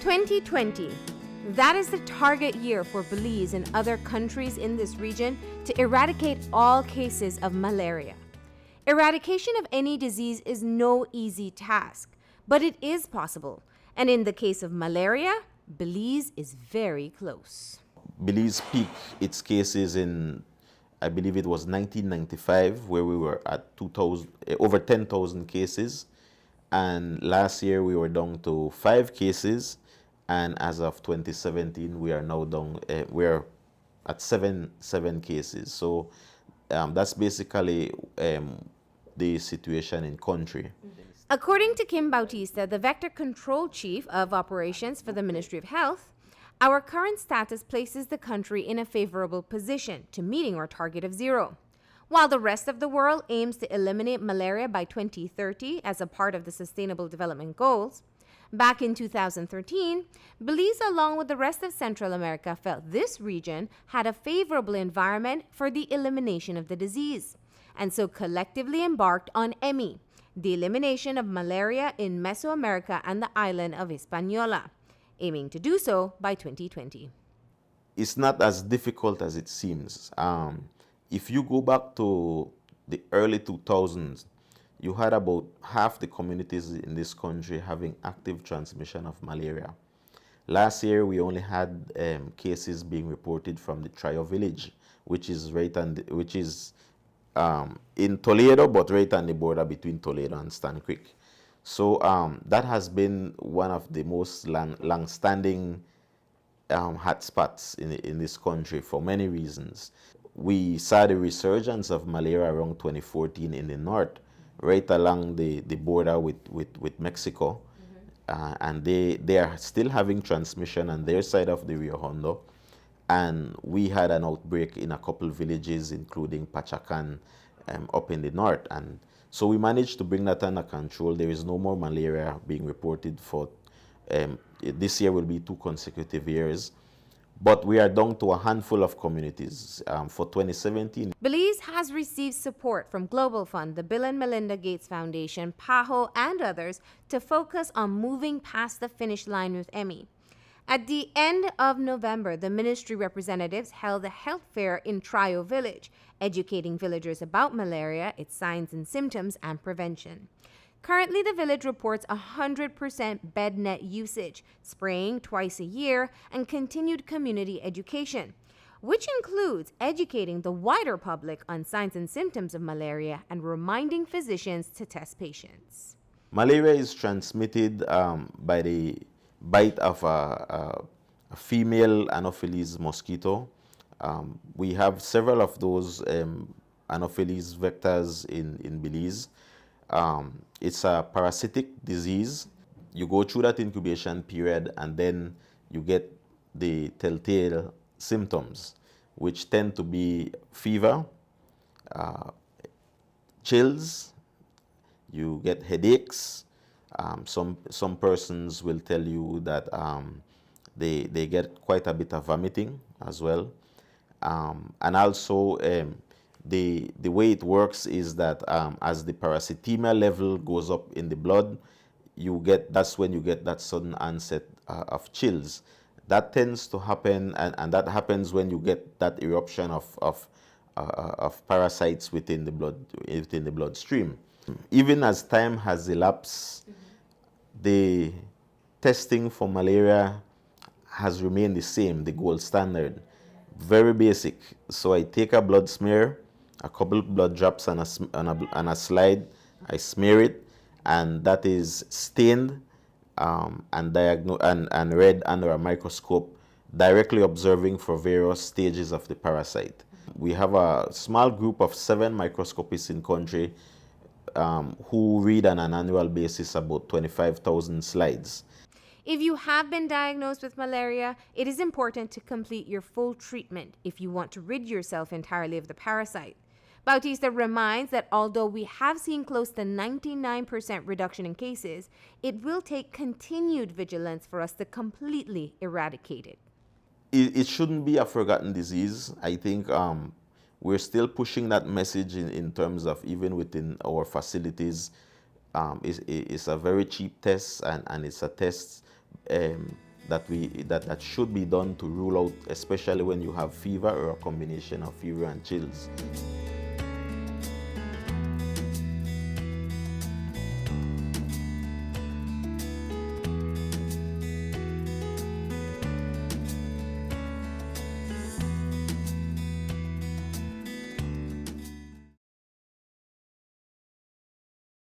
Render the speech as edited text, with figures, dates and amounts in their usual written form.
2020. That is the target year for Belize and other countries in this region to eradicate all cases of malaria. Eradication of any disease is no easy task, but it is possible. And in the case of malaria, Belize is very close. Belize peaked its cases in, I believe it was 1995, where we were at over 10,000 cases. And last year we were down to 5 cases. And as of 2017, we are now down, we're at seven cases. So that's basically the situation in country. According to Kim Bautista, the Vector Control Chief of Operations for the Ministry of Health, our current status places the country in a favorable position to meeting our target of 0. While the rest of the world aims to eliminate malaria by 2030 as a part of the Sustainable Development Goals, back in 2013, Belize, along with the rest of Central America, felt this region had a favorable environment for the elimination of the disease, and so collectively embarked on EMI, the elimination of malaria in Mesoamerica and the island of Hispaniola, aiming to do so by 2020. It's not as difficult as it seems. If you go back to the early 2000s, you had about half the communities in this country having active transmission of malaria. Last year, we only had cases being reported from the Trio village, which is in Toledo, but right on the border between Toledo and Stan Creek. So that has been one of the most long-standing hotspots in this country for many reasons. We saw the resurgence of malaria around 2014 in the north, right along the border with Mexico. And they are still having transmission on their side of the Rio Hondo. And we had an outbreak in a couple villages, including Pachacan, up in the north. And so we managed to bring that under control. There is no more malaria being reported for, this year will be 2 consecutive years. But we are down to a handful of communities for 2017. Belize has received support from Global Fund, the Bill and Melinda Gates Foundation, PAHO, and others to focus on moving past the finish line with EMI. At the end of November, the ministry representatives held a health fair in Trio Village, educating villagers about malaria, its signs and symptoms, and prevention. Currently, the village reports 100% bed net usage, spraying twice a year, and continued community education, which includes educating the wider public on signs and symptoms of malaria and reminding physicians to test patients. Malaria is transmitted by the bite of a female Anopheles mosquito. We have several of those Anopheles vectors in Belize. It's a parasitic disease. You go through that incubation period and then you get the telltale symptoms, which tend to be fever, chills, you get headaches. Some persons will tell you that they get quite a bit of vomiting as well. And also the way it works is that as the parasitemia level goes up in the blood, that's when you get that sudden onset of chills. That tends to happen, and that happens when you get that eruption of parasites within the bloodstream. Even as time has elapsed, the testing for malaria has remained the same, the gold standard. Very basic. So I take a blood smear, a couple blood drops on a slide, I smear it, and that is stained and read under a microscope, directly observing for various stages of the parasite. We have a small group of 7 microscopists in country who read on an annual basis about 25,000 slides. If you have been diagnosed with malaria, it is important to complete your full treatment if you want to rid yourself entirely of the parasite. Bautista reminds that although we have seen close to 99% reduction in cases, it will take continued vigilance for us to completely eradicate it. It shouldn't be a forgotten disease. I think we're still pushing that message in terms of even within our facilities. It's a very cheap test, and it's a test that should be done to rule out, especially when you have fever or a combination of fever and chills.